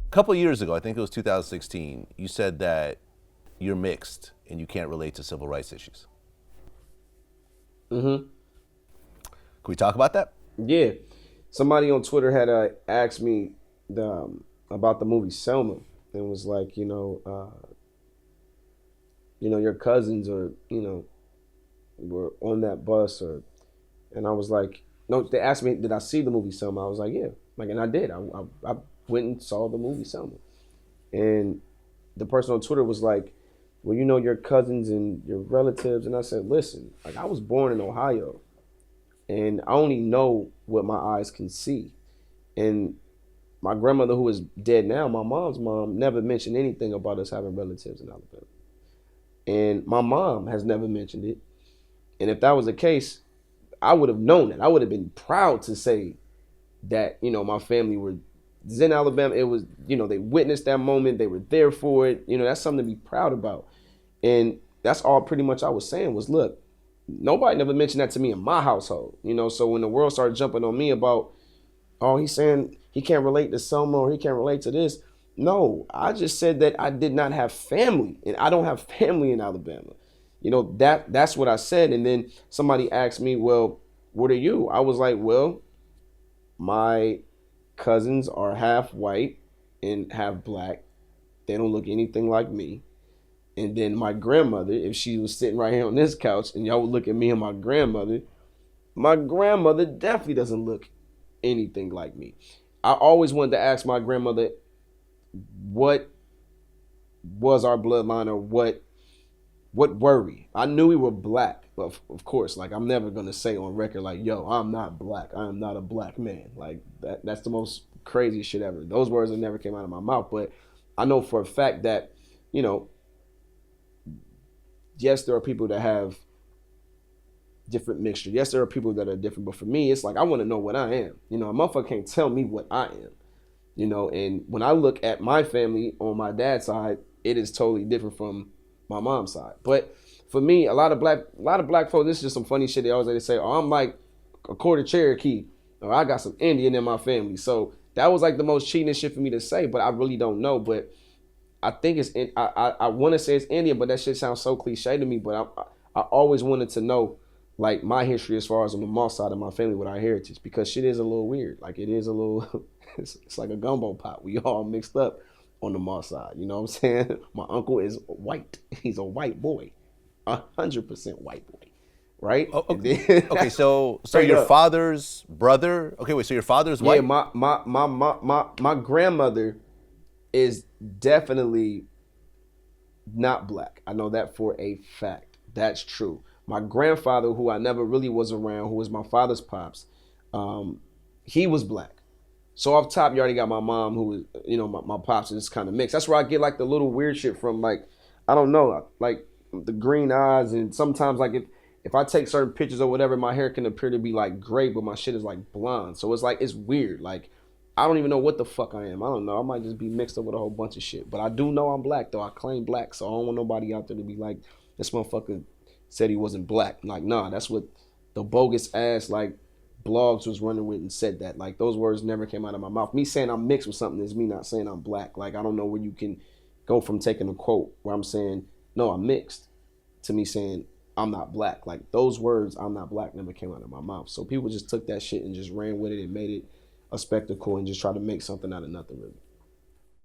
A couple of years ago, I think it was 2016, you said that you're mixed and you can't relate to civil rights issues. Mm-hmm. Can we talk about that? Yeah. Somebody on Twitter had asked me about the movie Selma and was like, your cousins or were on that bus and I was like, no. They asked me, did I see the movie Selma? I was like, yeah, like, and I did. I went and saw the movie Selma, and the person on Twitter was like, well, your cousins and your relatives, and I said, listen, like I was born in Ohio, and I only know what my eyes can see, and my grandmother, who is dead now, my mom's mom, never mentioned anything about us having relatives in Alabama. And my mom has never mentioned it. And if that was the case, I would have known that. I would have been proud to say that, my family were in Alabama. It was, they witnessed that moment. They were there for it. That's something to be proud about. And that's all pretty much I was saying was, look, nobody never mentioned that to me in my household. So when the world started jumping on me about, oh, he's saying he can't relate to Selma or he can't relate to this. No, I just said that I did not have family, and I don't have family in Alabama. That's what I said. And then somebody asked me, well, what are you? I was like, well, my cousins are half white and half black. They don't look anything like me. And then my grandmother, if she was sitting right here on this couch and y'all would look at me and my grandmother definitely doesn't look anything like me. I always wanted to ask my grandmother what was our bloodline or what were we? I knew we were black, but of course, like I'm never gonna say on record like, yo, I'm not black. I am not a black man. Like that's the most crazy shit ever. Those words have never came out of my mouth, but I know for a fact that, you know, yes, there are people that have different mixture. Yes, there are people that are different, but for me, it's like I want to know what I am. A motherfucker can't tell me what I am. And when I look at my family on my dad's side, it is totally different from my mom's side. But for me, a lot of black folks, this is just some funny shit. They always like to say, "Oh, I'm like a quarter Cherokee," or "I got some Indian in my family." So that was like the most cheating shit for me to say, but I really don't know. But I think I want to say it's Indian, but that shit sounds so cliche to me. But I always wanted to know like my history as far as on the mom's side of my family with our heritage, because shit is a little weird. Like it is a little, it's like a gumbo pot. We all mixed up on the mom's side. You know what I'm saying? My uncle is white. He's a white boy, 100% white boy, right? Oh, And okay. then Okay, so straight your up, father's brother. Okay, wait. So your father's yeah. white. My grandmother is definitely not black. I know that for a fact. That's true. My grandfather, who I never really was around, who was my father's pops, he was black. So off top, you already got my mom, who is, my pops is kind of mixed. That's where I get like the little weird shit from, like, I don't know, like the green eyes, and sometimes like if I take certain pictures or whatever, my hair can appear to be like gray, but my shit is like blonde. So it's like it's weird. Like I don't even know what the fuck I am. I don't know. I might just be mixed up with a whole bunch of shit. But I do know I'm black though. I claim black, so I don't want nobody out there to be like, this motherfucker said he wasn't black. Like, nah, that's what the bogus ass like blogs was running with and said that. Like those words never came out of my mouth. Me saying I'm mixed with something is me not saying I'm black. Like I don't know where you can go from taking a quote where I'm saying, no, I'm mixed, to me saying I'm not black. Like those words, I'm not black, never came out of my mouth. So people just took that shit and just ran with it and made it a spectacle and just tried to make something out of nothing really.